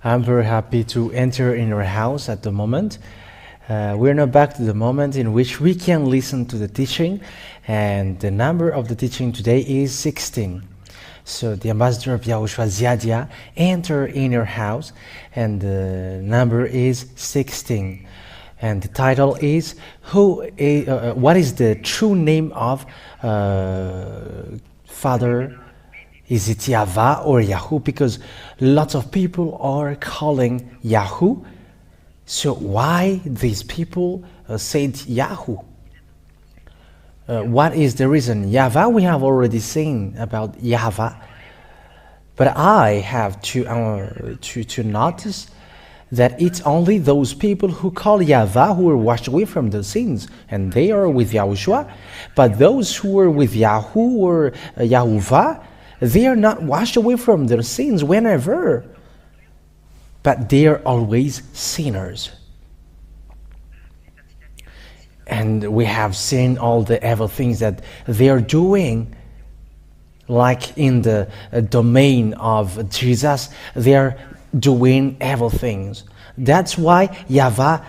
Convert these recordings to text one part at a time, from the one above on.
I'm very happy to enter in your house at the moment. We're now back to the moment in which we can listen to the teaching, and the number of the teaching today is 16. So the ambassador of YAHOSHUAH Ziadia enter in your house, and the number is 16. And the title is what is the true name of Father? Is it YAHVAH or Yahoo? Because lots of people are calling Yahoo. So why these people said Yahoo? What is the reason? YAHVAH, we have already seen about YAHVAH. But I have to notice that it's only those people who call YAHVAH who are washed away from their sins, and they are with YAHOSHUAH. But those who are with Yahoo or YAHVAH, they are not washed away from their sins whenever, but they are always sinners. And we have seen all the evil things that they are doing, like in the domain of Jesus, they are doing evil things. That's why YAHVAH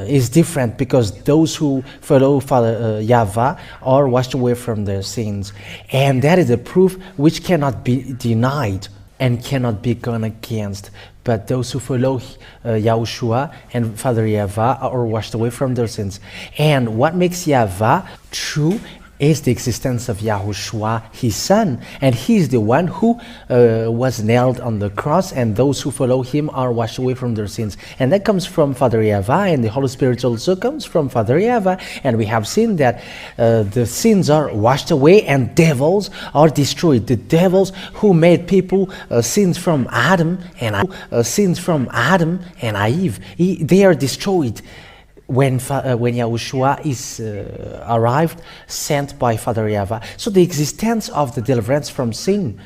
is different, because those who follow Father YAHVAH are washed away from their sins, and that is a proof which cannot be denied and cannot be gone against. But those who follow YAHOSHUAH and Father YAHVAH are washed away from their sins. And what makes YAHVAH true is the existence of YAHOSHUAH, his son, and he is the one who was nailed on the cross, and those who follow him are washed away from their sins. And that comes from Father YAHVAH, and the Holy Spirit also comes from Father YAHVAH. And we have seen that the sins are washed away and devils are destroyed. The devils who made people sins from Adam and Eve, they are destroyed when YAHOSHUAH is arrived, sent by Father YAHVAH. So the existence of the deliverance from sin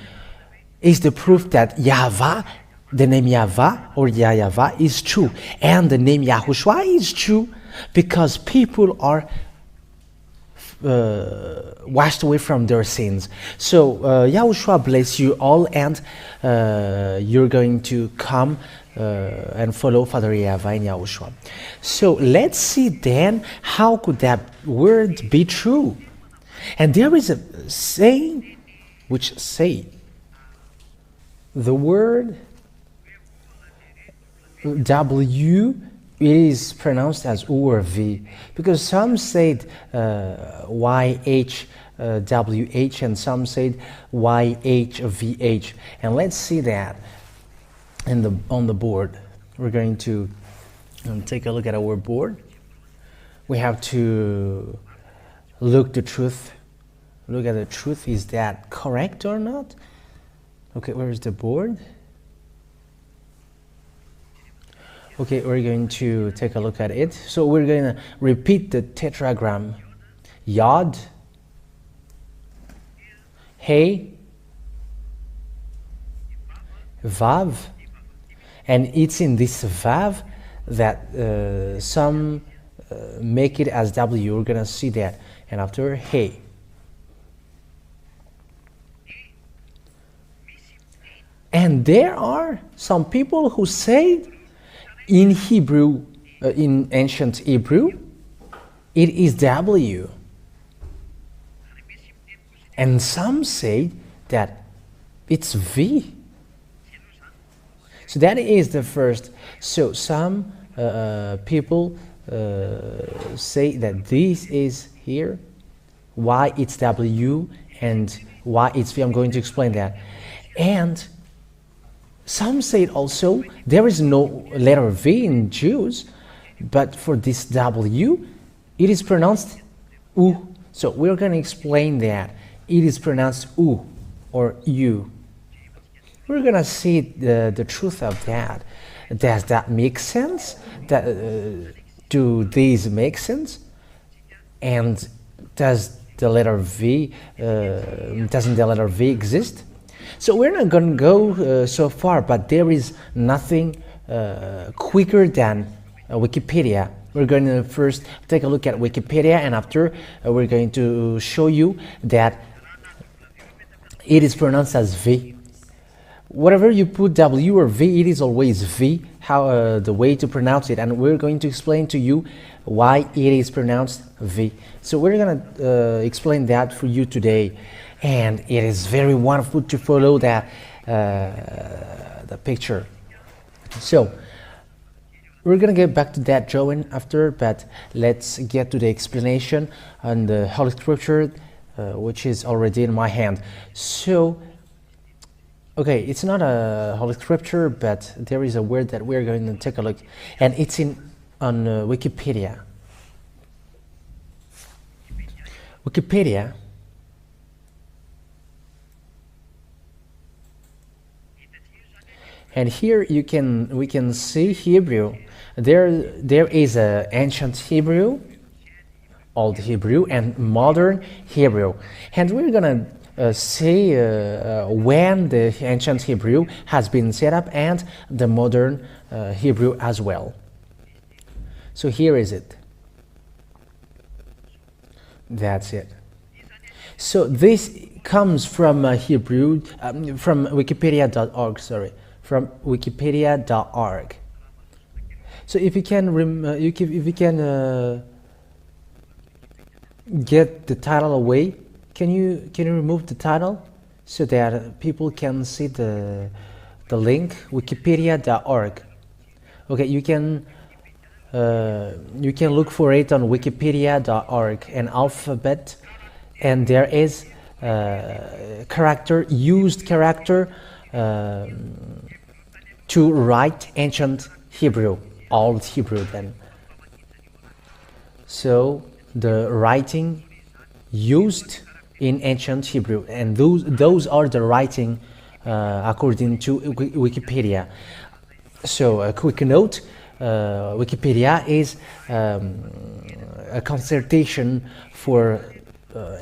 is the proof that YAHVAH, the name YAHVAH or YAHVAH, is true, and the name YAHOSHUAH is true, because people are washed away from their sins. So YAHOSHUAH bless you all, and you're going to come and follow Father YAHVAH and YAHOSHUAH. So let's see then, how could that word be true? And there is a saying which say the word W is pronounced as U or V, because some said YHWH and some said YHVH. And let's see that on the board. We're going to take a look at our board. We have to look at the truth. Is that correct or not? Okay, where is the board? Okay, we're going to take a look at it. So we're going to repeat the tetragram: Yod, Hey, Vav. And it's in this Vav that some make it as W. We're going to see that. And after Hey. And there are some people who say in Hebrew, in ancient Hebrew, it is W. And some say that it's V. So that is the first. So some people say that this is here, why it's W and why it's V. I'm going to explain that. And some say also there is no letter V in Jews, but for this W, it is pronounced U. So we're going to explain that. It is pronounced U or U. We're going to see the truth of that. Does that make sense? Do these make sense? And doesn't the letter V exist? So we're not going to go so far, but there is nothing quicker than Wikipedia. We're going to first take a look at Wikipedia, and after we're going to show you that it is pronounced as V. whatever you put W or V, it is always V, how the way to pronounce it, and we're going to explain to you why it is pronounced V. So we're gonna explain that for you today, and it is very wonderful to follow that the picture. So we're gonna get back to that drawing after, but let's get to the explanation on the Holy Scripture, which is already in my hand. So, okay, it's not a Holy Scripture, but there is a word that we're going to take a look, and it's on Wikipedia. Wikipedia and here we can see Hebrew. There is a ancient Hebrew, Old Hebrew, and modern Hebrew, and we're gonna see when the ancient Hebrew has been set up and the modern Hebrew as well. So here is it. That's it. So this comes from Hebrew, from Wikipedia.org. Sorry, from Wikipedia.org. So if you can, get the title away, can you remove the title so that people can see the link? Wikipedia.org. Okay, you can look for it on Wikipedia.org, an alphabet, and there is used character to write ancient Hebrew, Old Hebrew then. So the writing used in ancient Hebrew, and those are the writing according to Wikipedia. So a quick note, Wikipedia is a consultation for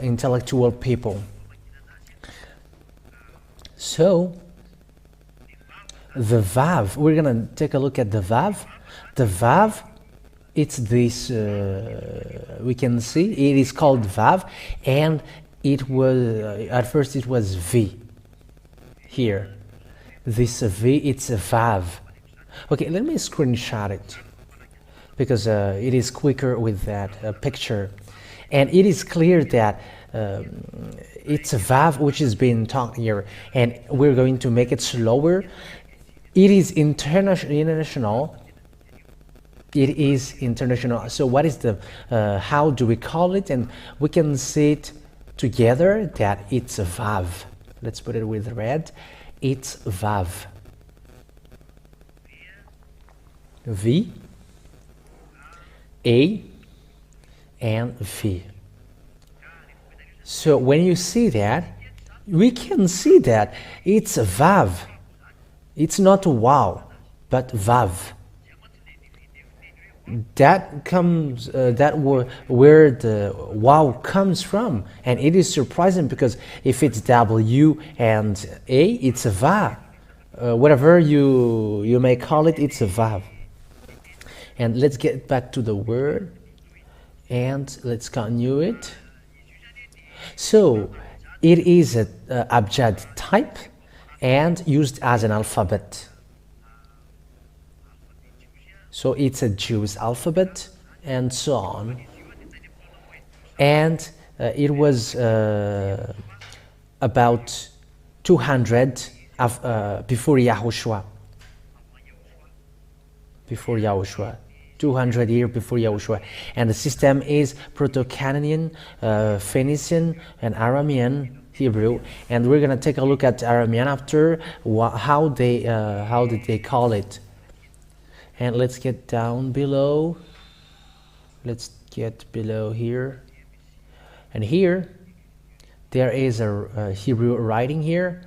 intellectual people. So the Vav, we're gonna take a look at the Vav. The Vav, it's this, we can see it is called Vav, and it was at first it was V here. This V, it's a Vav. Okay, let me screenshot it because it is quicker with that picture, and it is clear that it's a Vav which is being taught here, and we're going to make it slower. It is international. It is international. So what is the, how do we call it? And we can see it together that it's a Vav. Let's put it with red. It's Vav. V, A, and V. So when you see that, we can see that it's a Vav. It's not wow, but Vav. That comes, where the wow comes from, and it is surprising because if it's W and A, it's a Va. Whatever you may call it, it's a Vav. And let's get back to the word, and let's continue it. So it is an abjad type and used as an alphabet. So it's a Jewish alphabet and so on. And it was about 200 before Yahushua. Before Yahushua. 200 years before Yahushua. And the system is Proto-Canaan, Phoenician, and Aramean Hebrew. And we're going to take a look at Aramean after, how did they call it. And let's get down below. Let's get below here. And here, there is a Hebrew writing here.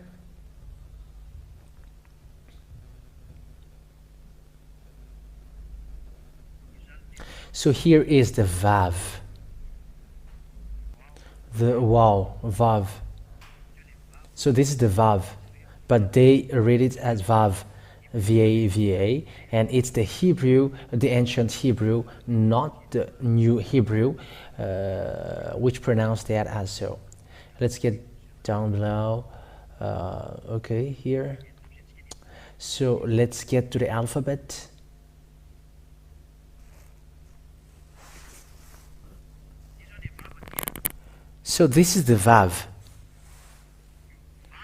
So here is the Vav. The wow, Vav. So this is the Vav, but they read it as Vav. V-A-V-A, and it's the Hebrew, the ancient Hebrew, not the new Hebrew, which pronounced that as so. Let's get down below. Okay, here. So let's get to the alphabet. So this is the Vav.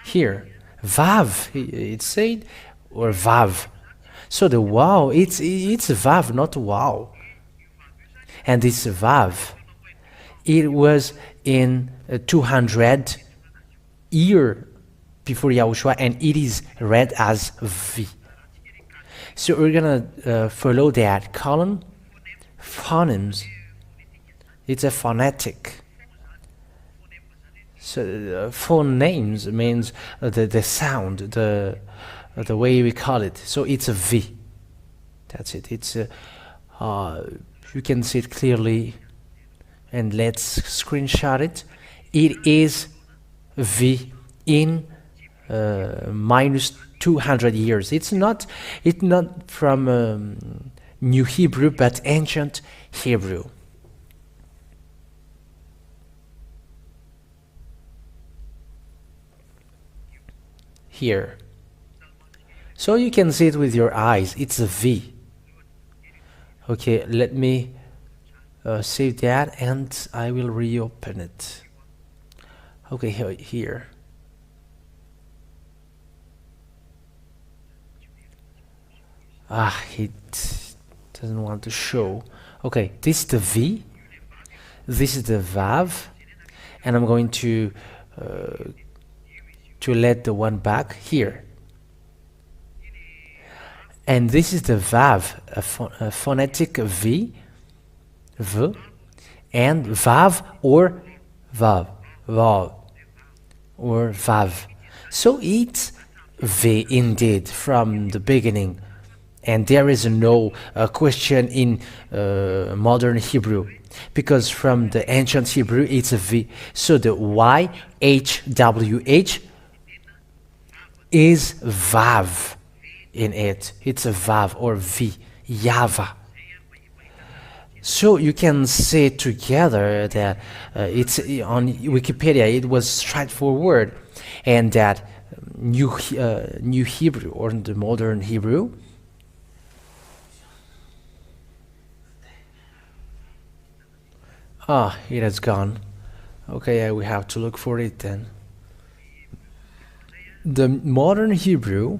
Here, Vav, it said, or Vav. So the wow, it's Vav, not wow. And this Vav, it was in 200 year before Yahushua, and it is read as V. So we're gonna follow that column. Phonemes. It's a phonetic. So phone names means the sound, the way we call it. So it's a V. That's it. It's you can see it clearly, and let's screenshot it. It is V in minus 200 years. It's not from New Hebrew, but ancient Hebrew. Here. So you can see it with your eyes. It's a V. Okay, let me save that and I will reopen it. Okay, here. It doesn't want to show. Okay, this is the V. This is the Vav. And I'm going to let the one back here. And this is the Vav, a phonetic V, and Vav or Vav, Vav, or Vav. So it's V indeed from the beginning. And there is no question in modern Hebrew, because from the ancient Hebrew it's a V. So the YHWH is Vav in it. It's a Vav or V, Yahvah. So you can say together that it's on Wikipedia, it was straightforward, and that New Hebrew, or the modern Hebrew, it has gone. Okay, we have to look for it then. The modern Hebrew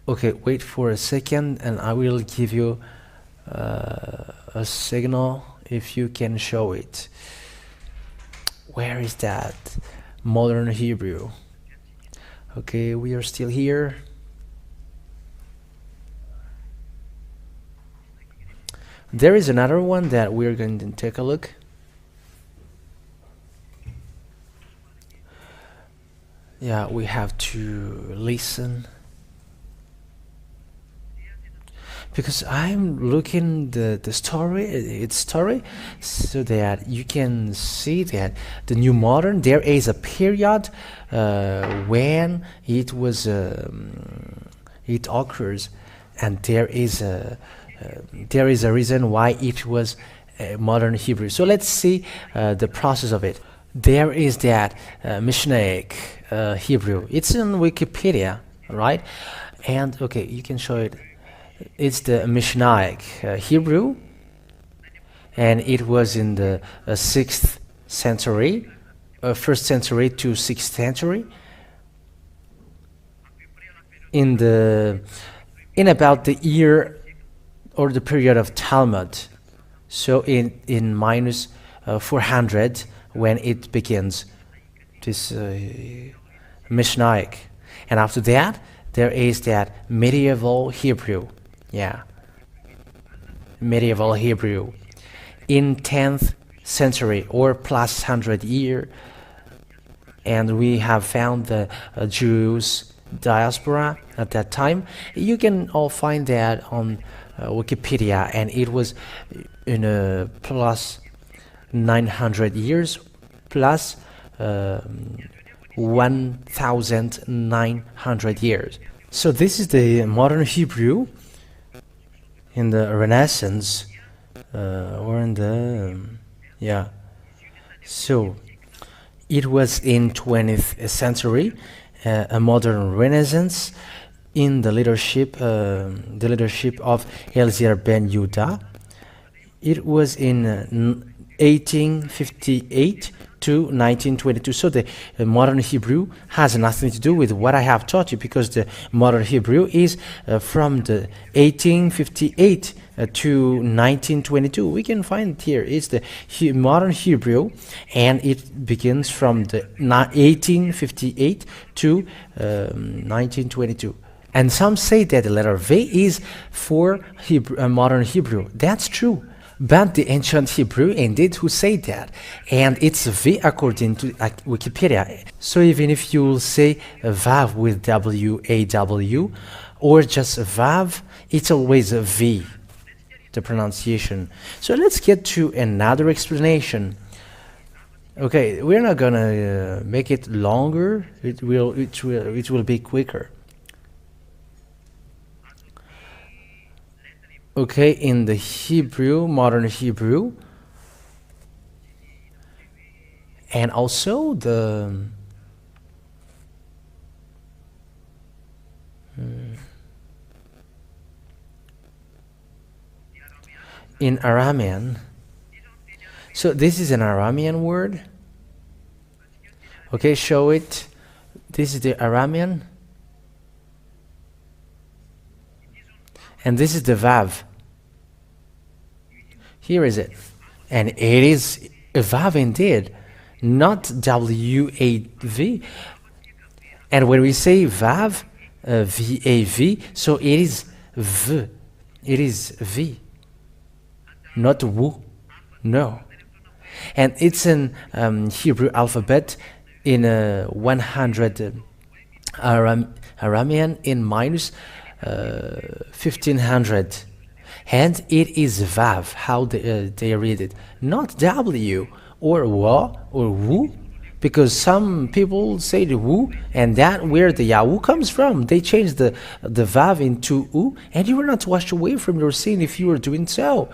okay, wait for a second and I will give you a signal if you can show it. Where is that modern Hebrew? Okay, we are still here. There is another one that we're going to take a look. Yeah, we have to listen, because I'm looking the story, so that you can see that the new modern, there is a period when it was it occurs, and there is a reason why it was modern Hebrew. So let's see the process of it. There is that Mishnaic Hebrew. It's in Wikipedia, right? And okay, you can show it. It's the Mishnaic Hebrew, and it was in the 6th century, 1st century to 6th century. In about the year or the period of Talmud, so in minus 400 when it begins, this Mishnaic, and after that there is that medieval Hebrew, medieval Hebrew in 10th century or plus 100 year, and we have found the Jews diaspora at that time. You can all find that on Wikipedia, and it was in a plus 900 years plus 1900 years. So this is the modern Hebrew in the Renaissance or in the so It was in 20th century, a modern renaissance in the leadership of Eliezer ben Yehuda. It was in 1858 to 1922. So the modern Hebrew has nothing to do with what I have taught you, because the modern Hebrew is from the 1858 to 1922. We can find it here. It's the modern Hebrew, and it begins from the 1858 to 1922. And some say that the letter V is for modern Hebrew. That's true. But the ancient Hebrew indeed who say that, and it's V according to Wikipedia. So even if you will say Vav with W-A-W or just Vav, it's always a V, the pronunciation. So let's get to another explanation. Okay, we're not gonna make it longer. It will be quicker. Okay, in the Hebrew, modern Hebrew, and also the in Aramean. So this is an Aramean word. Okay, show it. This is the Aramean. And this is the Vav. Here is it. And it is a Vav indeed, not W-A-V. And when we say Vav, V-A-V, so it is V. It is V, not W. No. And it's an Hebrew alphabet in 100 Aramean in minus 1500, and it is Vav, how they read it, not W or Wa or Wu, because some people say the Wu, and that where the Yahoo comes from. They changed the Vav into U, and you were not washed away from your sin if you were doing so.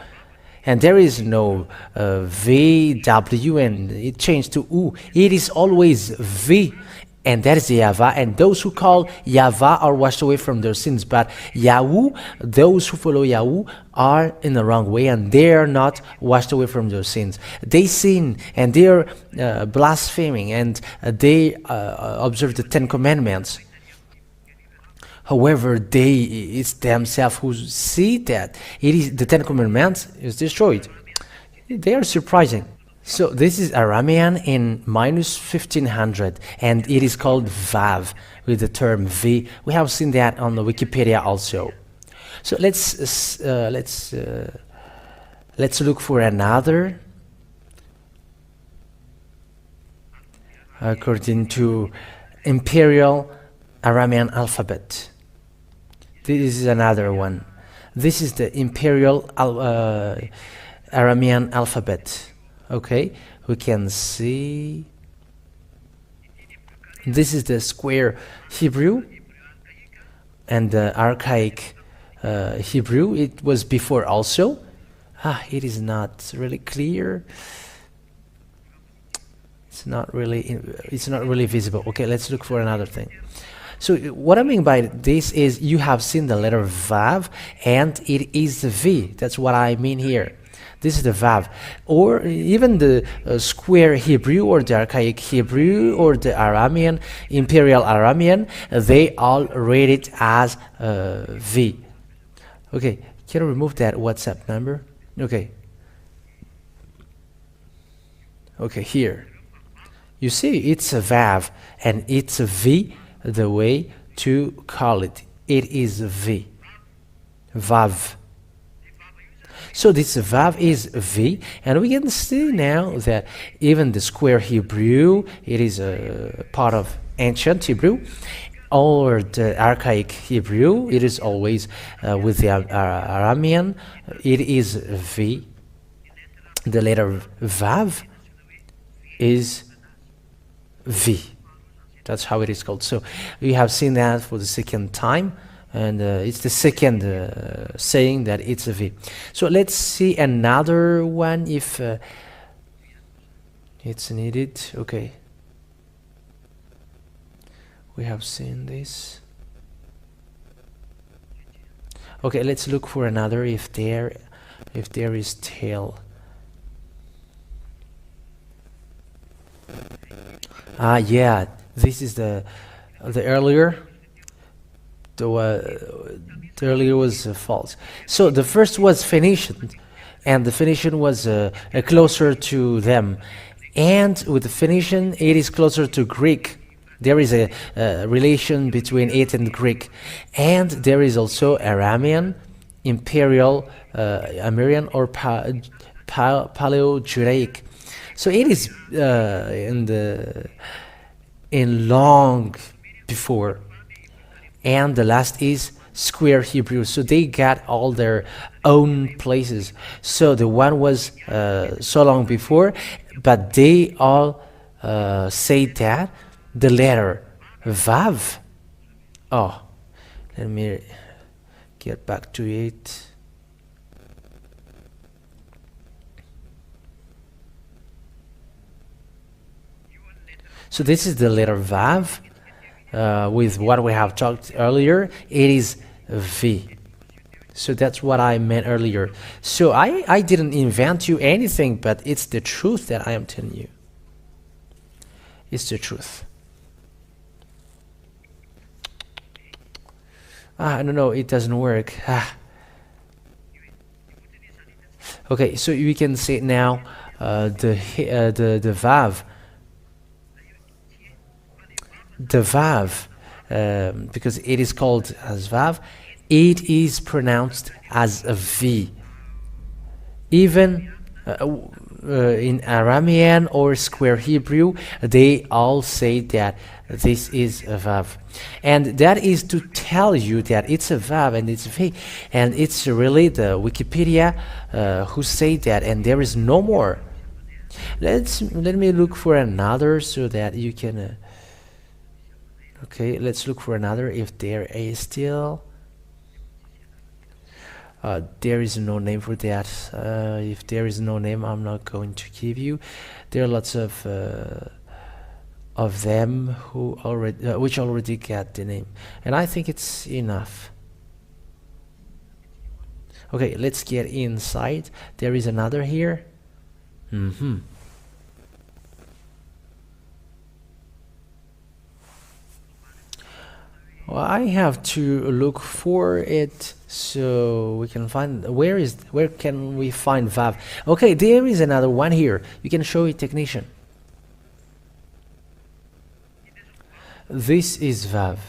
And there is no V, W, and it changed to U. It is always V. And that is Yahvah, and those who call Yahvah are washed away from their sins. But Yahoo, those who follow Yahoo are in the wrong way, and they are not washed away from their sins. They sin, and they are blaspheming, and they observe the 10 Commandments. However, it's themselves who see that it is the 10 Commandments is destroyed. They are surprising. So this is Aramean in minus 1500, and it is called Vav with the term V. We have seen that on the Wikipedia also. So let's look for another according to Imperial Aramean alphabet. This is another one. This is the Imperial Aramean alphabet. Okay, we can see this is the square Hebrew and the archaic Hebrew. It was before also. It is not really clear. It's not really visible. Okay, let's look for another thing. So what I mean by this is you have seen the letter Vav, and it is the V. That's what I mean here. This is the Vav, or even the square Hebrew or the archaic Hebrew or the Aramean, Imperial Aramean, they all read it as V. Okay, can I remove that WhatsApp number? Okay. Okay, here. You see, it's a Vav, and it's a V, the way to call it. It is a V. Vav. So this Vav is V, and we can see now that even the square Hebrew, it is a part of ancient Hebrew, or the archaic Hebrew, it is always with the Aramean, it is V. The letter Vav is V. That's how it is called. So we have seen that for the second time. And it's the second saying that it's a V. So let's see another one if it's needed. Okay. We have seen this. Okay, let's look for another if there is tail. Yeah, this is the earlier. The earlier was false. So the first was Phoenician, and the Phoenician was closer to them. And with the Phoenician, it is closer to Greek. There is a relation between it and Greek. And there is also Aramean, Imperial, Armenian, or Paleo-Judaic. So it is in long before. And the last is Square Hebrew. So they got all their own places. So the one was so long before, but they all say that the letter Vav. Oh, let me get back to it. So this is the letter Vav. With what we have talked earlier, it is V. So that's what I meant earlier. So I didn't invent you anything, but it's the truth that I am telling you. It's the truth. I don't know, it doesn't work. Okay, so we can say now the Vav. The Vav, because it is called as Vav, it is pronounced as a V. Even in Aramean or Square Hebrew, they all say that this is a Vav. And that is to tell you that it's a Vav and it's V. And it's really the Wikipedia who say that, and there is no more. Let me look for another so that you can... Okay, let's look for another if there is still. There is no name for that. If there is no name, I'm not going to give you. There are lots of them who already, which already got the name, and I think it's enough. Okay, let's get inside. There is another here. Well, I have to look for it so we can find where can we find Vav. Okay, there is another one here. You can show it, technician. This is Vav.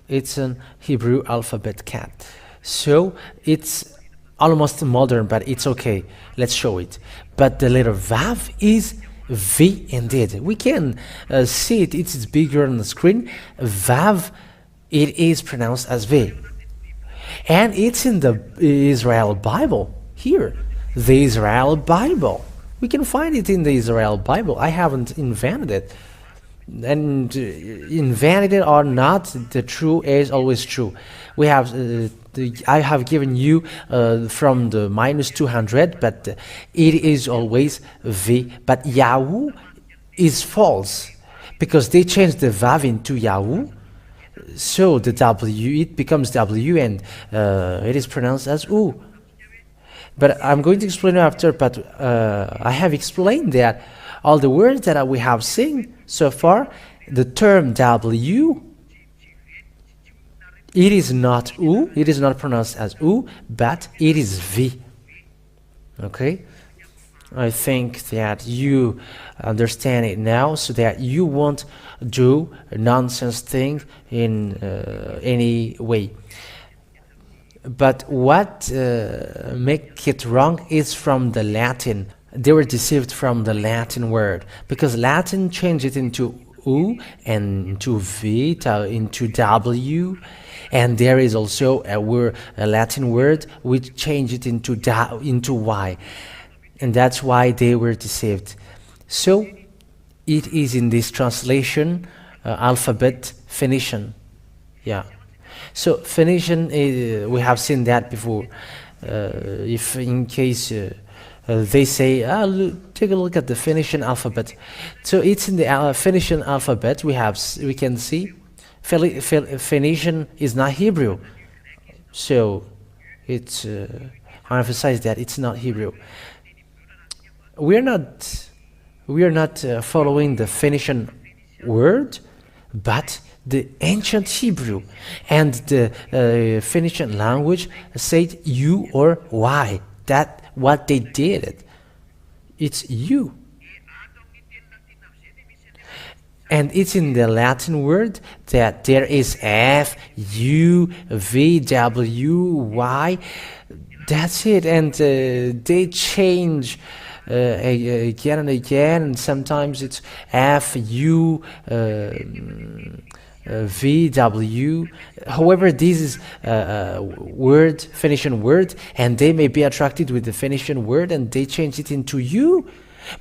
It's an Hebrew alphabet cat. So it's almost modern, but it's okay. Let's show it. But the letter Vav is V indeed. We can see it. It's bigger on the screen. Vav. It is pronounced as V. And it's in the Israel Bible here. The Israel Bible. We can find it in the Israel Bible. I haven't invented it. And invented it or not, the true is always true. We have I have given you from the -200, but it is always V. But Yahoo is false because they changed the Vav into Yahoo. So the W, it becomes W, and it is pronounced as U. But I'm going to explain after, but I have explained that all the words that we have seen so far, the term W, it is not U, it is not pronounced as U, but it is V. Okay? I think that you understand it now, so that you won't do a nonsense thing in any way. But what make it wrong is from the Latin. They were deceived from the Latin word, because Latin changed it into U and into V, into W, and there is also a Latin word which changed it into Y. And that's why they were deceived. So it is in this translation alphabet Phoenician. Yeah. So Phoenician, we have seen that before. If in case they say, take a look at the Phoenician alphabet. So it's in the Phoenician alphabet. We can see Phoenician is not Hebrew. So it's I emphasize that it's not Hebrew. We're not following the Phoenician word, but the ancient Hebrew, and the Phoenician language said you or Y. That what they did. It's you. And it's in the Latin word that there is F, U, V, W, Y. That's it. And they change again and again. And sometimes it's F, U, V, W. However, this is a word, Phoenician word, and they may be attracted with the Phoenician word and they change it into you.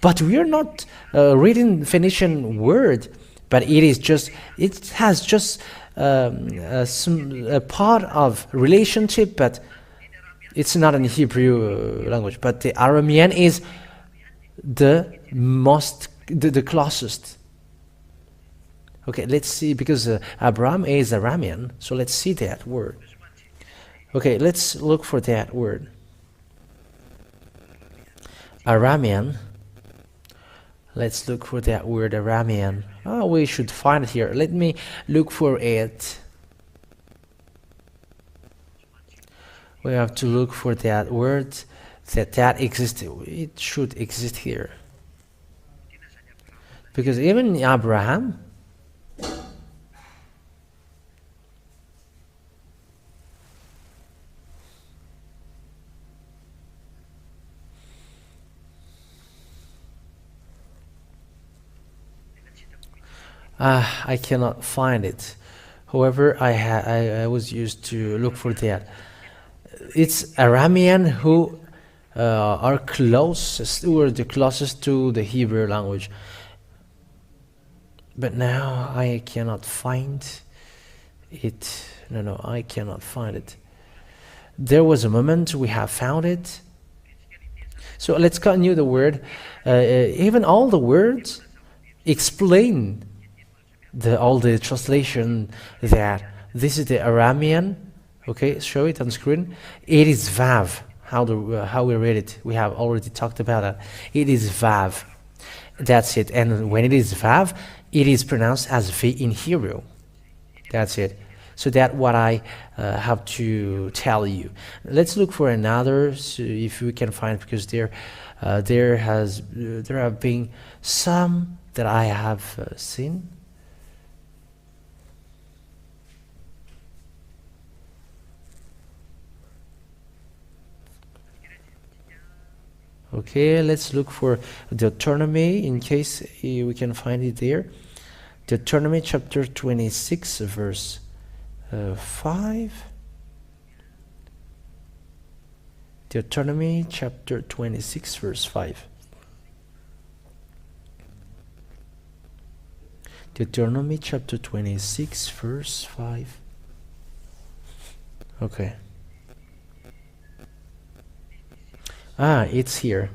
But we are not reading Phoenician word, but it has just a part of relationship, but it's not in Hebrew language. But the Aramean is the closest. Okay, let's see, because Abraham is Aramean, so let's see that word. Okay, let's look for that word. Aramean. Let's look for that word, Aramean. Oh, we should find it here. Let me look for it. We have to look for that word that exists. It should exist here. Because even Abraham, I cannot find it. However, I was used to look for that. It's Aramean who are closest, or the closest to the Hebrew language. But now I cannot find it. No, I cannot find it. There was a moment we have found it. So let's continue the word. Even all the words explain all the translation that this is the Aramean. Okay, show it on screen. It is Vav. How we read it, we have already talked about that. It is Vav. That's it. And when it is Vav, it is pronounced as V in Hebrew. That's it. So that's what I have to tell you. Let's look for another, so if we can find, because there have been some that I have seen. Okay, let's look for Deuteronomy, in case we can find it there. Deuteronomy chapter 26, verse 5. Deuteronomy chapter 26, verse 5. Deuteronomy chapter 26, verse 5. Okay. It's here.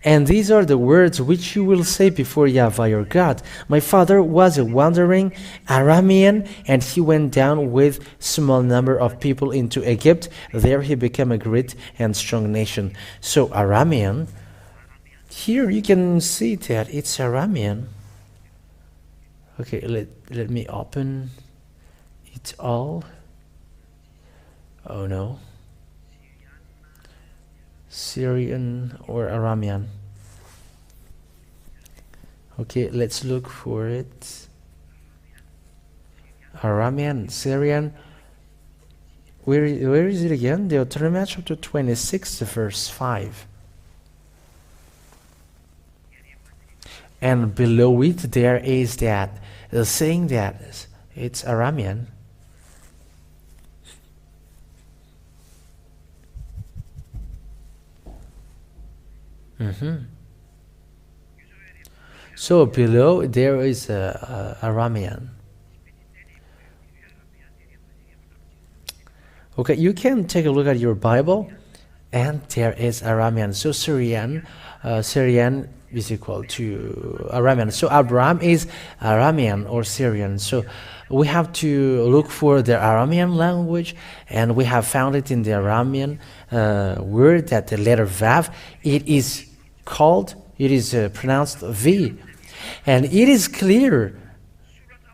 And these are the words which you will say before Yahweh your God. My father was a wandering Aramean, and he went down with small number of people into Egypt. There he became a great and strong nation. So Aramean, here you can see that it's Aramean. Okay, let me open it all. Oh no. Syrian or Aramean. Okay, let's look for it. Aramean, Syrian. Where is it again? Deuteronomy chapter 26, verse 5. And below it there is that saying that it's Aramean. So below there is Aramean. Okay, you can take a look at your Bible, and there is Aramean. So Syrian is equal to Aramean. So Abraham is Aramean or Syrian. So we have to look for the Aramean language, and we have found it in the Aramean word that the letter Vav, it is pronounced V. And it is clear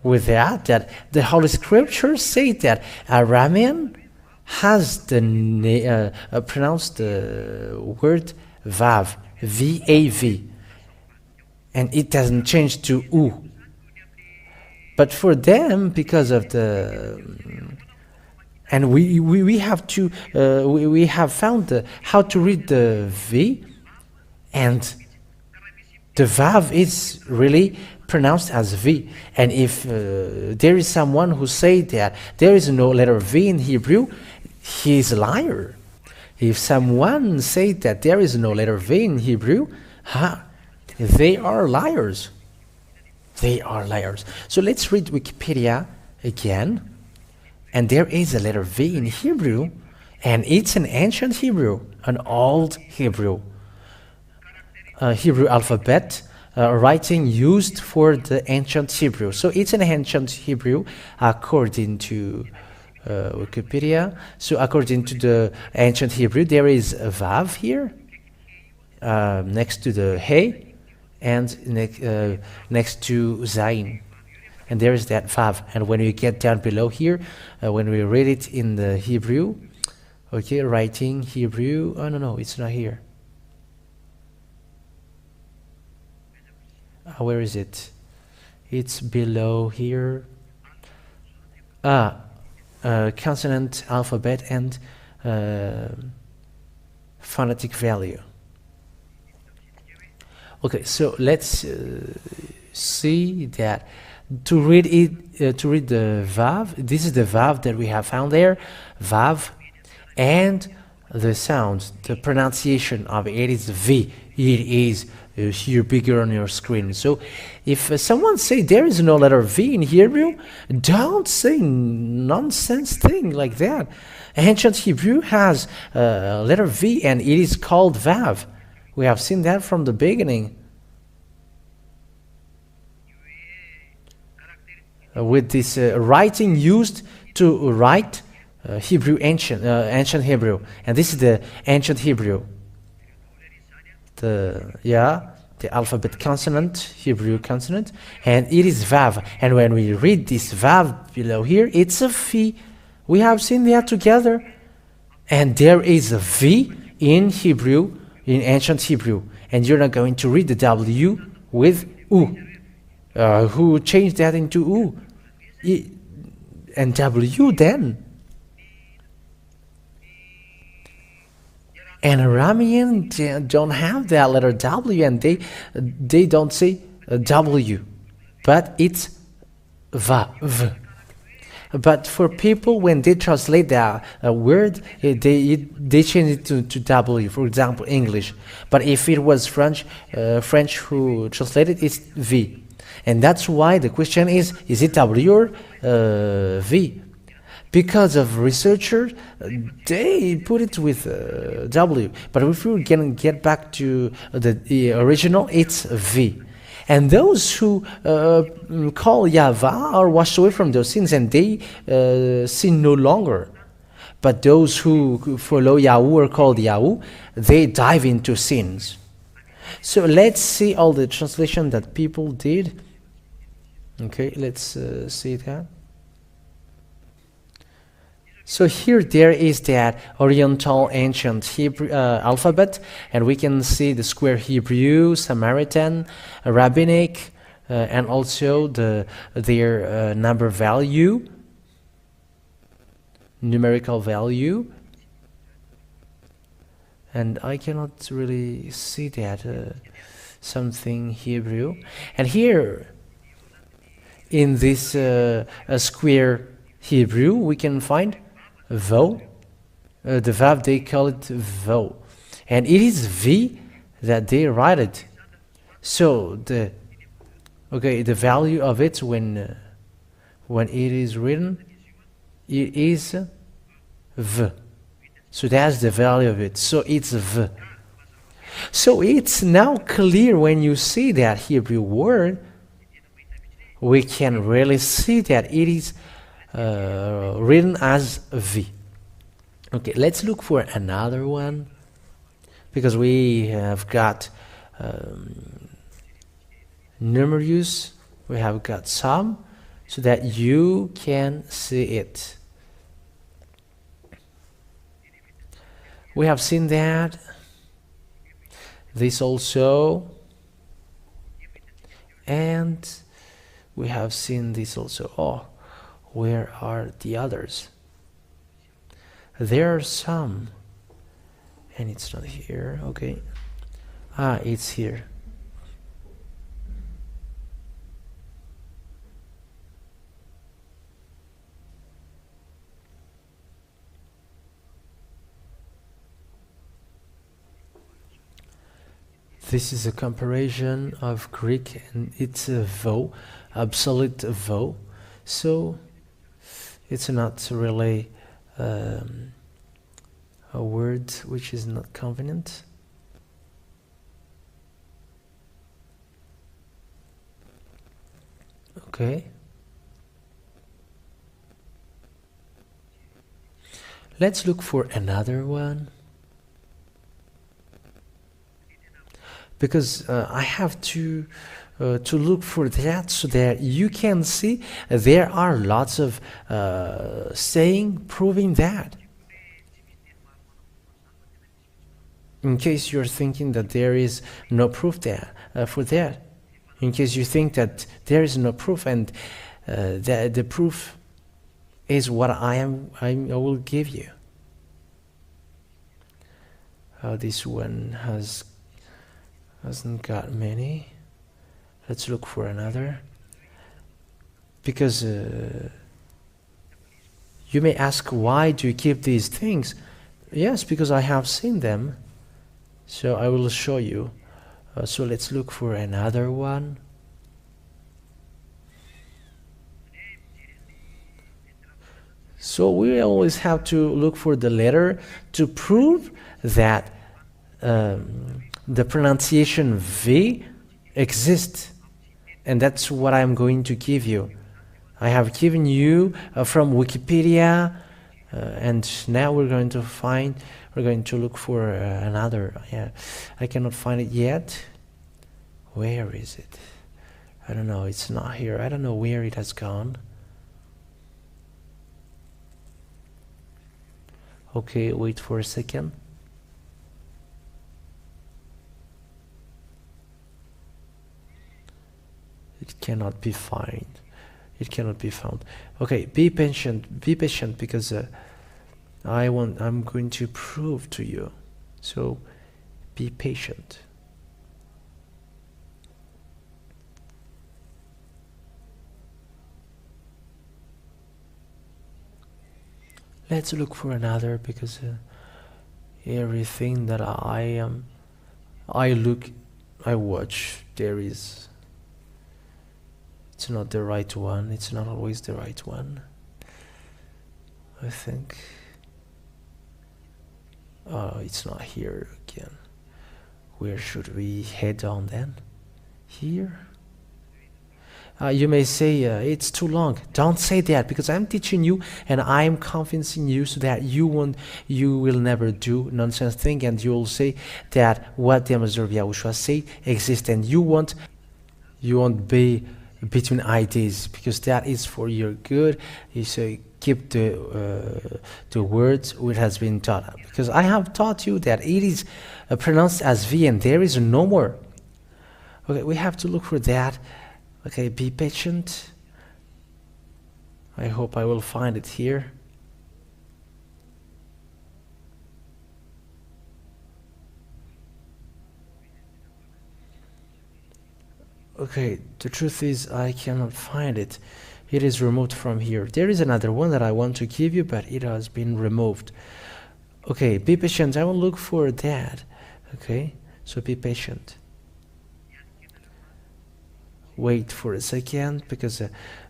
with that the Holy Scriptures say that Aramean has pronounced the word Vav, V-A-V, and it doesn't change to U. But for them, because of the and we have to we have found how to read the V, and the Vav is really pronounced as V. And if there is someone who say that there is no letter V in Hebrew, he is a liar. If someone say that there is no letter V in Hebrew, they are liars. They are liars. So let's read Wikipedia again. And there is a letter V in Hebrew, and it's an ancient Hebrew, an old Hebrew. Hebrew alphabet writing used for the ancient Hebrew. So it's an ancient Hebrew according to Wikipedia. So according to the ancient Hebrew, there is a Vav here next to the He and next to Zayin. And there is that Vav. And when we get down below here, when we read it in the Hebrew, okay, writing Hebrew, oh no, it's not here. Where is it? It's below here. Consonant, alphabet, and phonetic value. Okay, so let's see that to read it, to read the Vav. This is the Vav that we have found there, Vav, and the sound, the pronunciation of it is V. It is here bigger on your screen. So if someone say there is no letter V in Hebrew, don't say nonsense thing like that. Ancient Hebrew has letter V, and it is called Vav. We have seen that from the beginning. With this writing used to write Hebrew, ancient Hebrew, and this is the ancient Hebrew. The alphabet consonant, Hebrew consonant, and it is Vav. And when we read this Vav below here, it's a V. We have seen that together. And there is a V in Hebrew, in ancient Hebrew. And you're not going to read the W with U. Who changed that into U? And W then. And Aramean don't have that letter W, and they don't say W, but it's V. But for people, when they translate that word, they change it to W. For example, English. But if it was French who translated, it's V. And that's why the question is it W or V? Because of researchers, they put it with W. But if we're going to get back to the original, it's V. And those who call Yahweh are washed away from their sins, and they sin no longer. But those who follow Yahoo or called Yahoo, they dive into sins. So let's see all the translation that people did. Okay, let's see that. So here there is that Oriental ancient Hebrew alphabet, and we can see the square Hebrew, Samaritan, Rabbinic, and also their number value, numerical value. And I cannot really see that something Hebrew. And here in this square Hebrew, we can find Vo. The Vav, they call it Vo. And it is V that they write it. So the value of it when it is written, it is V. So that's the value of it. So it's V. So it's now clear when you see that Hebrew word, we can really see that it is written as V. Okay, let's look for another one, because we have got numerous, we have got some, so that you can see it. We have seen that. This also. And we have seen this also. Oh, where are the others? There are some. And it's not here. Okay. Ah, it's here. This is a comparison of Greek, and it's a vowel, absolute vowel. So it's not really a word which is not convenient. Okay. Let's look for another one. Because I have to look for that, so that you can see there are lots of saying proving that. In case you're thinking that there is no proof there for that, in case you think that there is no proof, and the proof is what I will give you. This one hasn't got many. Let's look for another, because you may ask, why do you keep these things? Yes, because I have seen them, so I will show you. So let's look for another one. So we always have to look for the letter to prove that the pronunciation V exists, and that's what I'm going to give you. I have given you from Wikipedia, and now we're going to look for another. Yeah, I cannot find it yet. Where is it? I don't know. It's not here. I don't know where it has gone. Okay, wait for a second. It cannot be found. It cannot be found. Okay, be patient. Be patient, because I'm going to prove to you. So be patient. Let's look for another, because everything that I watch, it's not the right one. It's not always the right one, I think. Oh, it's not here again. Where should we head on then? Here? You may say it's too long. Don't say that, because I'm teaching you and I'm convincing you, so that you will never do nonsense thing, and you will say that what the Ambassador of Yahushua say exists, and you won't be between ideas, because that is for your good. You say keep the words which has been taught, because I have taught you that it is pronounced as V, and there is no more. Okay, we have to look for that. Okay, be patient. I hope I will find it here. Okay, the truth is I cannot find it. It is removed from here. There is another one that I want to give you, but it has been removed. Okay, be patient. I will look for that. Okay, so be patient. Wait for a second, because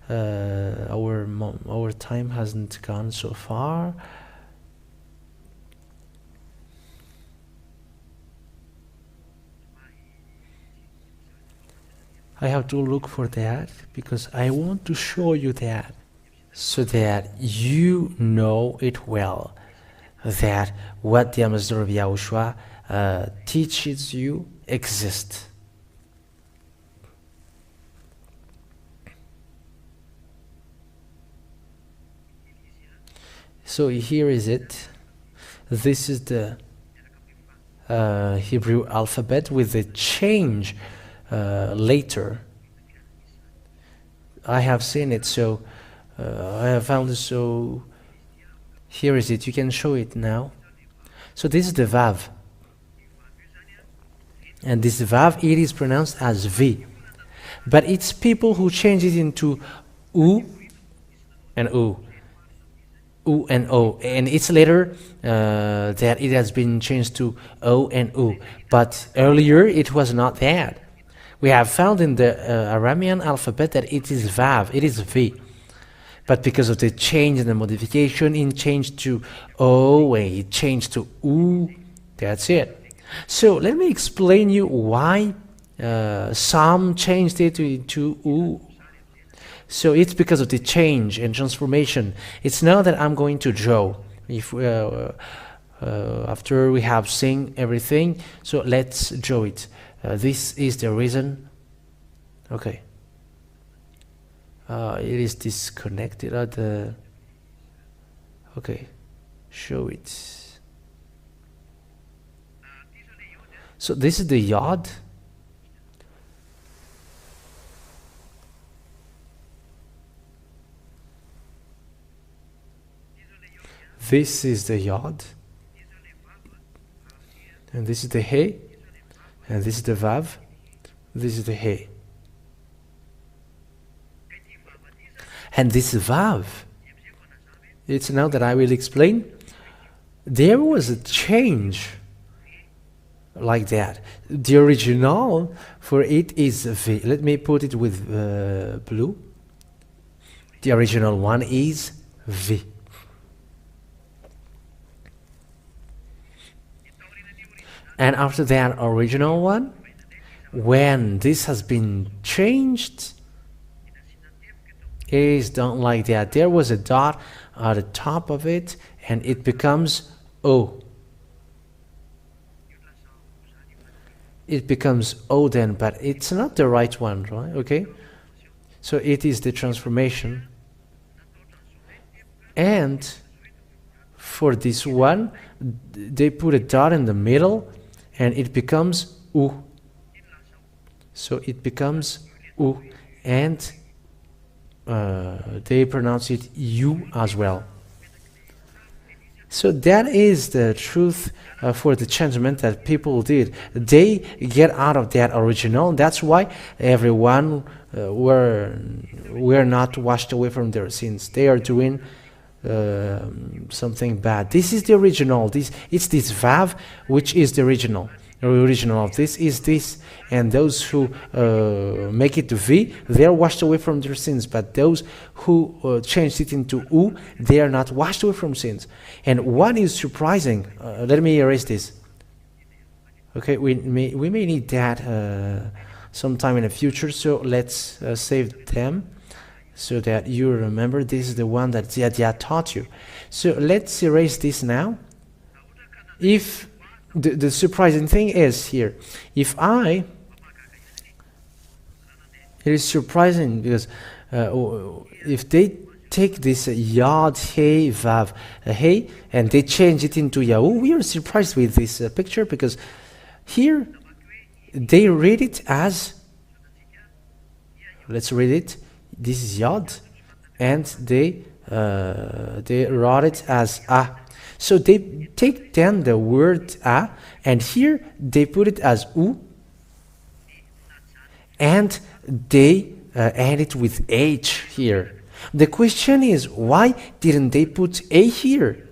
our time hasn't gone so far. I have to look for that because I want to show you that so that you know it well, that what the ambassador of Yahushua teaches you exists. So here is it. This is the Hebrew alphabet with the change later. I have seen it, so I have found it, so here is it. You can show it now. So this is the Vav. And this Vav, it is pronounced as V. But it's people who change it into U and U. U and O, and it's later that it has been changed to O and U, but earlier it was not that. We have found in the Aramean alphabet that it is Vav, it is V, but because of the change and the modification, it changed to O and it changed to U. That's it. So let me explain you why some changed it to U. So it's because of the change and transformation. It's now that I'm going to draw. If after we have seen everything, so let's draw it. This is the reason. Okay. It is disconnected at the. Okay, show it. So this is the yod. This is the yod, and this is the hey, and this is the vav, this is the hey. And this vav, it's now that I will explain, there was a change like that. The original for it is V. Let me put it with blue. The original one is V. And after that original one, when this has been changed, it is done like that. There was a dot at the top of it, and it becomes O. It becomes O then, but it's not the right one, right? Okay? So it is the transformation. And for this one, they put a dot in the middle, and it becomes U. So it becomes U, and they pronounce it U as well. So that is the truth for the changement that people did. They get out of that original. That's why everyone were not washed away from their sins. They are doing something bad. This is the original. It's this Vav which is the original. The original of this is this, and those who make it to V, they are washed away from their sins. But those who changed it into U, they are not washed away from sins. And what is surprising? Let me erase this. Okay, we may need that sometime in the future. So let's save them, so that you remember this is the one that Ziadia taught you. So let's erase this now. If the surprising thing is here, it is surprising because if they take this yod, hey, vav, hey, and they change it into yahoo, we are surprised with this picture, because here they read it as, let's read it, this is yod, and they wrote it as ah. So they take then the word ah, and here they put it as u, and they add it with h here. The question is, why didn't they put a here?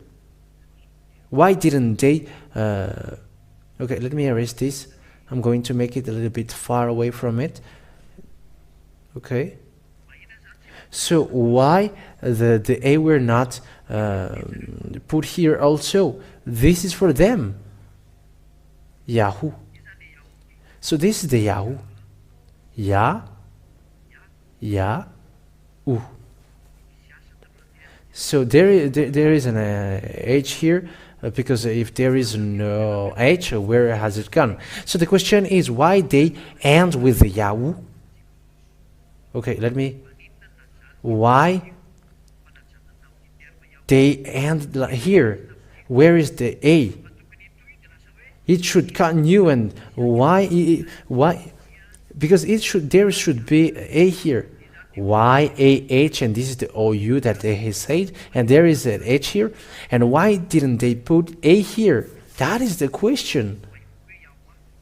Why didn't they? Okay, let me erase this. I'm going to make it a little bit far away from it. Okay. So why the a were not put here also? This is for them. Yahoo. So this is the Yahoo. Yah Yahoo. So there is an H here, because if there is no H, where has it gone? So the question is why they end with the Yahoo. Okay, why they end here? Where is the A? It should continue, and why? Because there should be A here. YAH, and this is the OU that they said, and there is an H here. And why didn't they put A here? That is the question.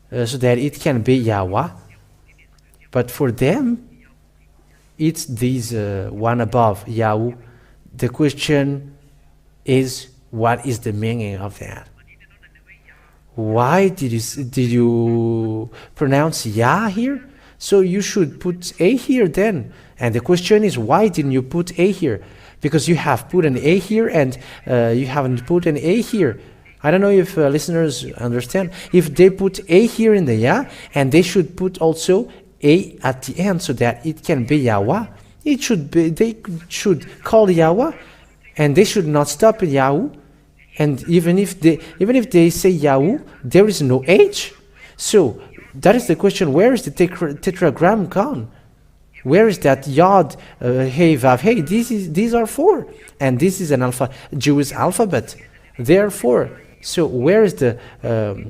So that it can be Yahweh. But for them, it's this one above, Yahoo. The question is, what is the meaning of that? Why did you pronounce Yah here? So you should put A here then. And the question is, why didn't you put A here? Because you have put an A here and you haven't put an A here. I don't know if listeners understand. If they put A here in the Yah, and they should put also A at the end so that it can be Yahweh. They should call Yahweh, and they should not stop at Yahoo. And even if they say Yahoo, there is no H. So that is the question. Where is the tetragram gone? Where is that Yod, Hey, Vav, Hey? These are 4, and this is an Jewish alphabet. There are 4. So where is the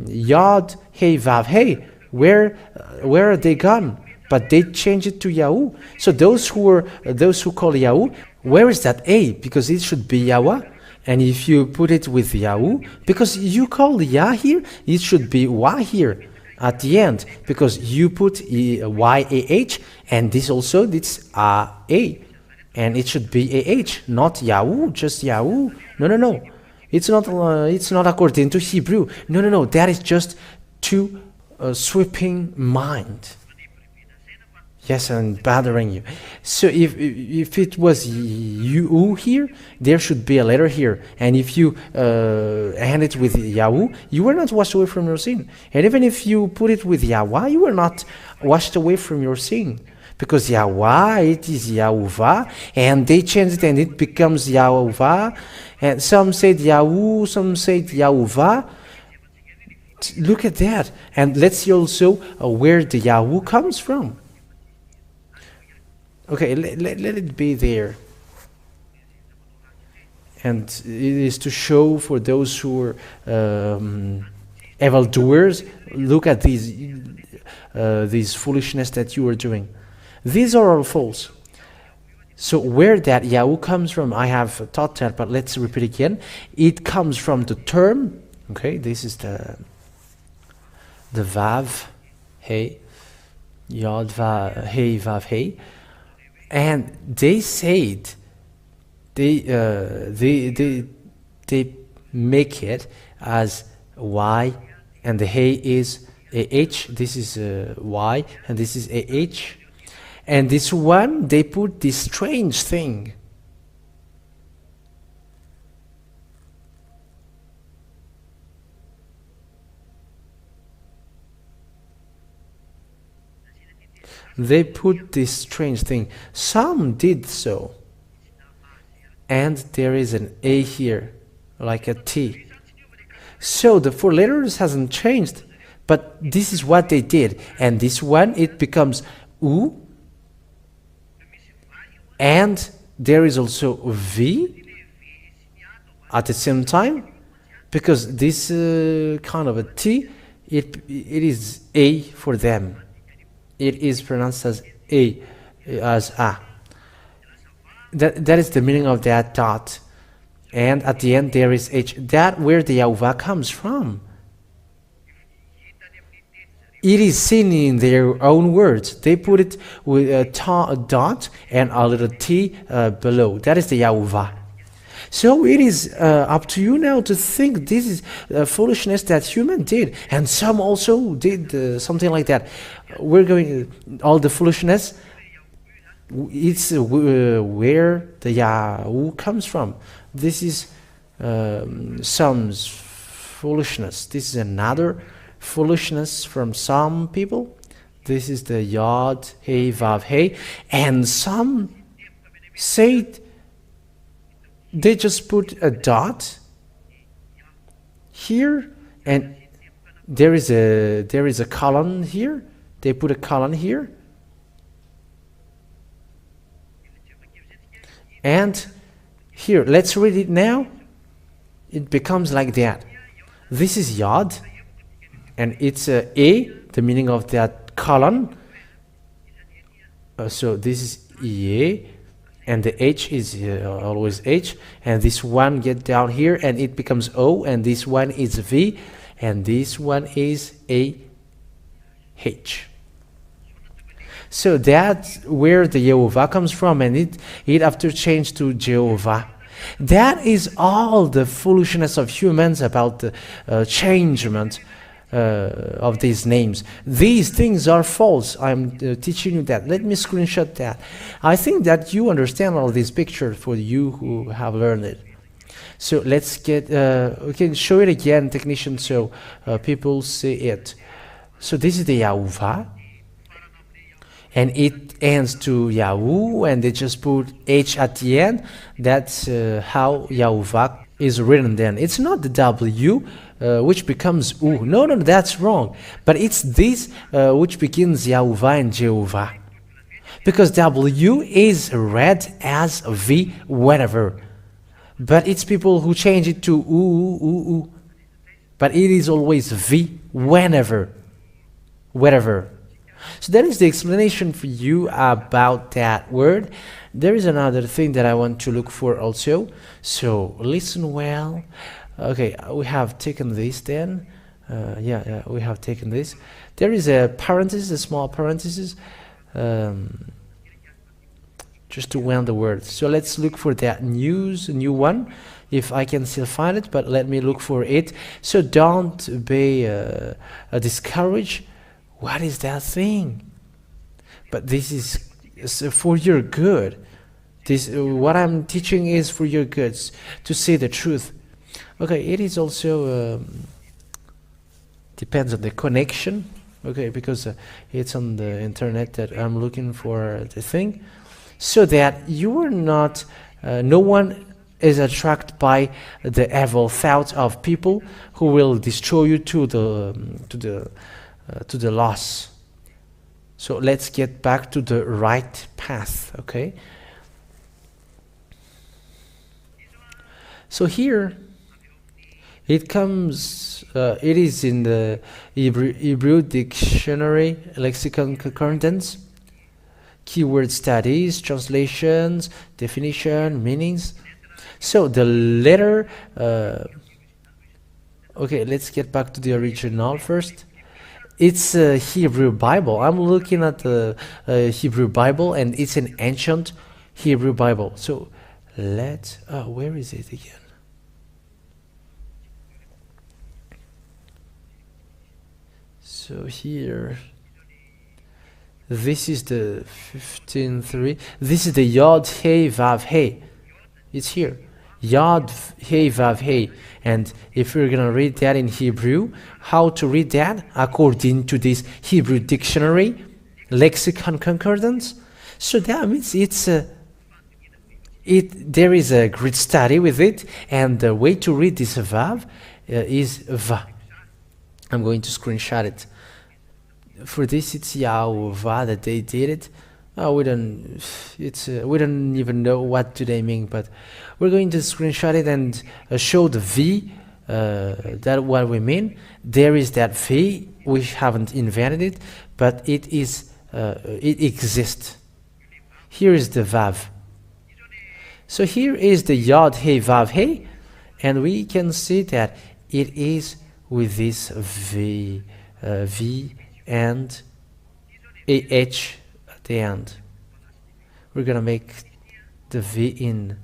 Yod, Hey, Vav, Hey? Where are they gone? But they changed it to Yahoo. So those who call Yahoo, where is that A? Because it should be Yahweh. And if you put it with Yahoo, because you call Yah here, it should be Wah here at the end, because you put YAH, and this also, it's A, and it should be AH, not Yahoo, just Yahoo. No. It's not according to Hebrew. No. That is just too sweeping mind. Yes, and bothering you. So if it was you here, there should be a letter here. And if you hand it with Yahoo, you were not washed away from your sin. And even if you put it with Yahweh, you were not washed away from your sin. Because Yahweh, it is Yahovah, and they changed it and it becomes Yahovah. And some said Yahoo, some said Yahovah. Look at that. And let's see also where the Yahoo comes from. Okay, let it be there. And it is to show for those who are evildoers, look at these foolishness that you are doing. These are all false. So where that Yahoo comes from, I have taught that, but let's repeat again. It comes from the term, okay, this is the Vav, Hey, Yod, Hey, Vav, Hey. And they said they make it as Y, and the Hey is AH. This is Y, and this is AH. And this one, they put this strange thing. They put this strange thing. Some did so. And there is an A here, like a T. So the 4 letters hasn't changed, but this is what they did. And this one, it becomes U. And there is also V at the same time, because this kind of a T, it is A for them. It is pronounced as A, as A. That is the meaning of that dot. And at the end there is H. That where the Yahovah comes from. It is seen in their own words. They put it with a dot and a little T below. That is the Yahovah. So it is up to you now to think this is foolishness that human did. And some also did something like that. We're going, all the foolishness, it's where the Yahoo comes from. This is some foolishness. This is another foolishness from some people. This is the Yod Hey Vav Hey, and some say they just put a dot here, and there is a colon here. They put a colon here, and here, let's read it now. It becomes like that. This is Yod, and it's a, the meaning of that colon. So this is E, and the H is always H, and this one get down here, and it becomes O, and this one is V, and this one is A H. So that's where the Yehovah comes from, and it after changed to Jehovah. That is all the foolishness of humans about the changement of these names. These things are false. I'm teaching you that. Let me screenshot that. I think that you understand all these pictures for you who have learned it. So let's get, we can show it again, technician, so people see it. So this is the Yehovah, and it ends to Yahoo, and they just put H at the end. That's how Yehovah is written then. It's not the W, which becomes U. No, that's wrong. But it's this which begins Yehovah and Jehovah. Because W is read as V whenever. But it's people who change it to U. But it is always V whenever. Wherever. So that is the explanation for you about that word. There is another thing that I want to look for also. So listen well. Okay, we have taken this then. We have taken this. There is a parenthesis, a small parenthesis, just to end the word. So let's look for that new one, if I can still find it, but let me look for it. So don't be discouraged. What is that thing? But this is for your good. This what I'm teaching is for your goods, to say the truth. Okay, it is also depends on the connection. Okay, because it's on the internet that I'm looking for the thing, so that you are not. No one is attracted by the evil thoughts of people who will destroy you to the loss. So let's get back to the right path. Okay, so here it comes, it is in the Hebrew dictionary, lexicon concordance, keyword studies, translations, definition, meanings. So the letter, okay, let's get back to the original first. It's a Hebrew Bible. I'm looking at the Hebrew Bible, and it's an ancient Hebrew Bible. So where is it again? So here, this is the 15:3. This is the Yod Hey Vav Hey. It's here. Yod Hey Vav Hey. And if we're gonna read that in Hebrew, how to read that according to this Hebrew dictionary, lexicon concordance? So that means there is a great study with it, and the way to read this Vav is Va. I'm going to screenshot it. For this, it's Yahovah that they did it. We don't even know what do they mean, but we're going to screenshot it and show the V. That what we mean. There is that V. We haven't invented it, but it exists. Here is the Vav. So here is the Yod Hey Vav Hey, and we can see that it is with this V and AH at the end. We're gonna make the V in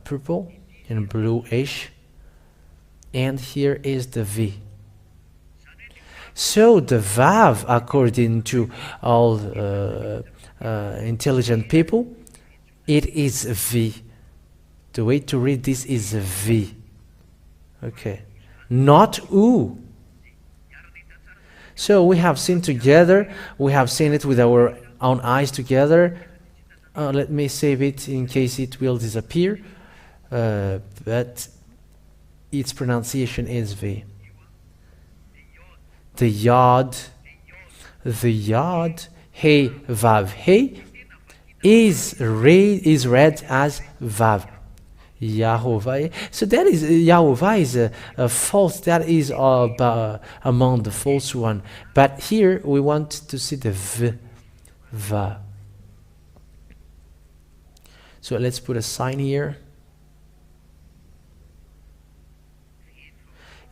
purple, in bluish, and here is the V. So the Vav, according to all intelligent people, it is V. The way to read this is V. Okay, not U. So we have seen together, we have seen it with our own eyes together. Let me save it in case it will disappear. But its pronunciation is V. The yod, hey, vav, hey, is read as vav. Yahovah. So that is Yahovah is a false. That is among the false one. But here we want to see the v, va. So let's put a sign here.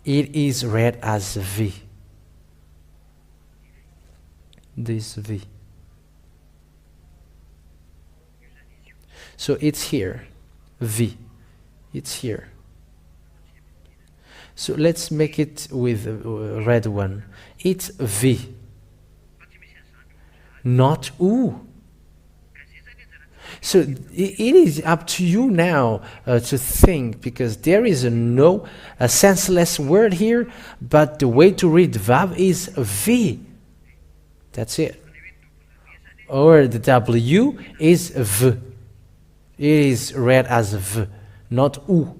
It is read as v. This v. So it's here, v. It's here. So let's make it with a red one. It's V, not U. So it is up to you now to think, because there is a senseless word here, but the way to read Vav is V. That's it. Or the W is V. It is read as V, not U.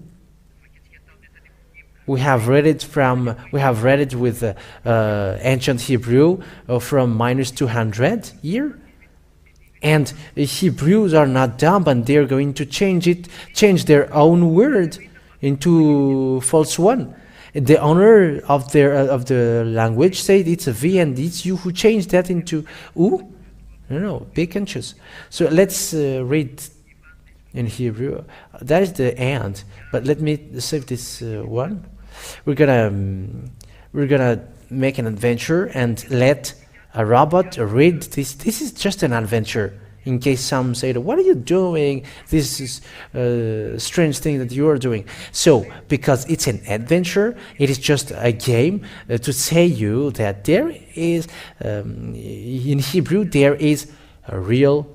We have read it with ancient Hebrew from minus 200 here. And Hebrews are not dumb, and they're going to change their own word into false one. The owner of the language said it's a V, and it's you who changed that into U. No, be conscious. So let's read in Hebrew. That is the and. But let me save this one. We're gonna make an adventure and let a robot read this. This is just an adventure. In case some say, "What are you doing? This is a strange thing that you are doing." So, because it's an adventure, it is just a game to say you that there is in Hebrew there is a real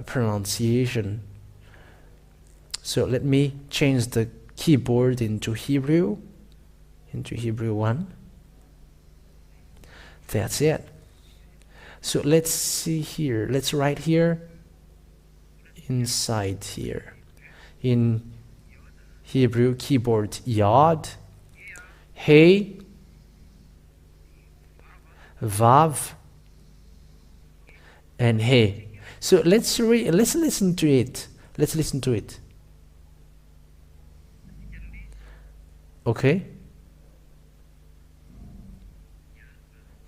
pronunciation. So let me change the keyboard into Hebrew 1. That's it. So let's see here. Let's write here inside here in Hebrew keyboard yod, hey, vav, and hey. So let's listen to it. Let's listen to it. Okay.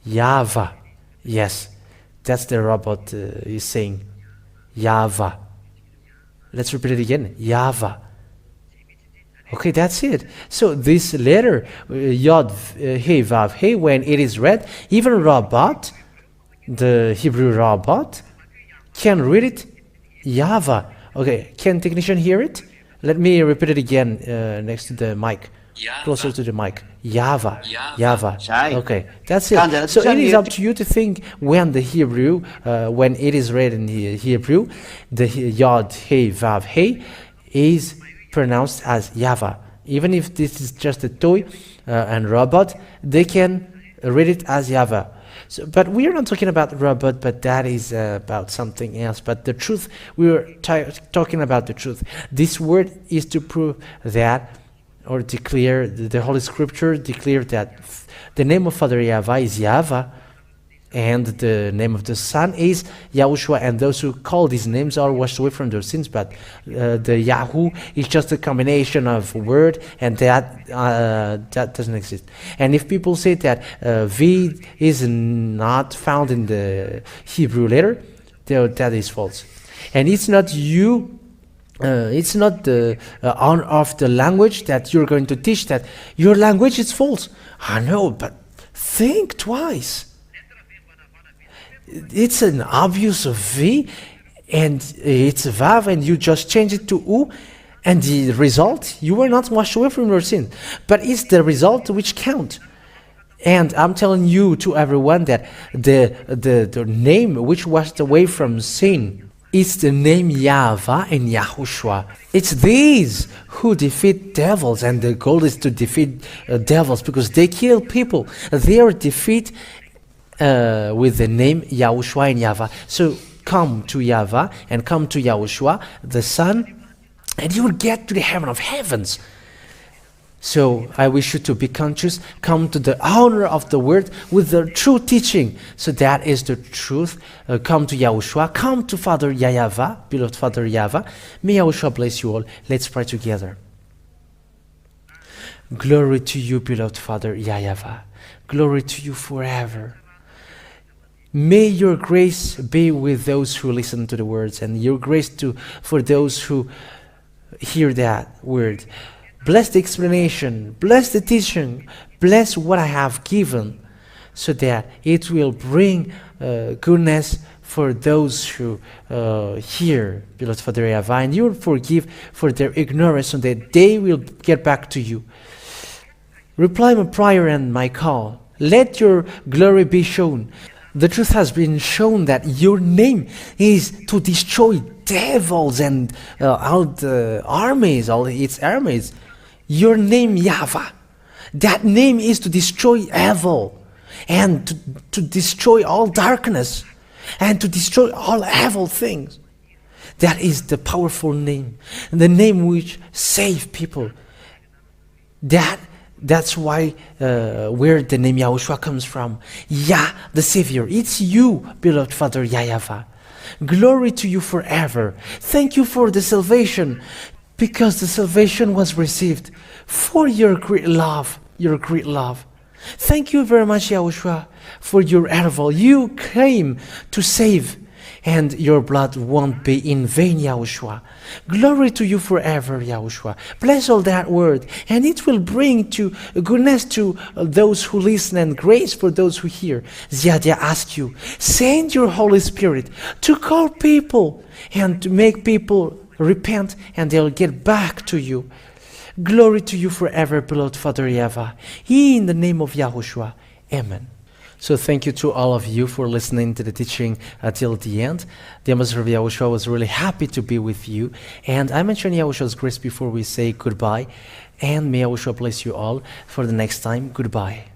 Yahvah. Yes, that's the robot is saying. Yahvah. Let's repeat it again. Yahvah. Okay, that's it. So this letter, yod, hey, vav, hey, when it is read, even robot, the Hebrew robot, can read it. Yahvah. Okay, can technician hear it? Let me repeat it again next to the mic. Closer to the mic. Yahvah. Yahvah. Okay, that's it. So it is up to you to think when the Hebrew, when it is read in the Hebrew, the yod, hey, vav, hey, is pronounced as Yahvah. Even if this is just a toy and robot, they can read it as Yahvah. So, but we are not talking about robot, but that is about something else. But the truth, we were talking about the truth. This word is to prove that, or declare, the Holy Scripture declare that the name of Father Yahvah is Yahvah, and the name of the Son is YAHOSHUAH, and those who call these names are washed away from their sins. But the Yahoo is just a combination of word, and that doesn't exist. And if people say that V is not found in the Hebrew letter, that is false. And it's not you. It's not the honor of the language that you're going to teach that your language is false. I know, but think twice. It's an obvious V, and it's Vav, and you just change it to U, and the result, you were not washed away from your sin. But it's the result which count. And I'm telling you to everyone that the name which washed away from sin, it's the name Yahvah and YAHOSHUAH. It's these who defeat devils, and the goal is to defeat devils, because they kill people. Their defeat with the name Yahushua and Yahweh. So come to Yahweh and come to Yahushua, the Son, and you will get to the heaven of heavens. So I wish you to be conscious, come to the honor of the word with the true teaching. So that is the truth. Come to Yahushua, come to Father Yahweh, beloved Father Yahweh. May Yahushua bless you all. Let's pray together. Glory to you, beloved Father Yahweh. Glory to you forever. May your grace be with those who listen to the words, and your grace for those who hear that word. Bless the explanation, bless the teaching, bless what I have given, so that it will bring goodness for those who hear, beloved Father Yahweh, and you will forgive for their ignorance, so that they will get back to you. Reply my prayer and my call. Let your glory be shown. The truth has been shown that your name is to destroy devils and all its armies. Your name, Yahweh, that name is to destroy evil and to destroy all darkness and to destroy all evil things. That is the powerful name, the name which saves people. That's why where the name Yahushua comes from. Yah, the Savior. It's you, beloved Father Yahweh. Glory to you forever. Thank you for the salvation, because the salvation was received for your great love, Thank you very much, Yahushua, for your arrival. You came to save, and your blood won't be in vain, Yahushua. Glory to you forever, Yahushua. Bless all that word, and it will bring to goodness to those who listen and grace for those who hear. Ziadia ask you, send your Holy Spirit to call people and to make people repent, and they'll get back to you. Glory to you forever, beloved Father Yahweh. In the name of Yahushua. Amen. So thank you to all of you for listening to the teaching till the end. The Ambassador of Yahushua was really happy to be with you. And I mentioned Yahushua's grace before we say goodbye. And may Yahushua bless you all for the next time. Goodbye.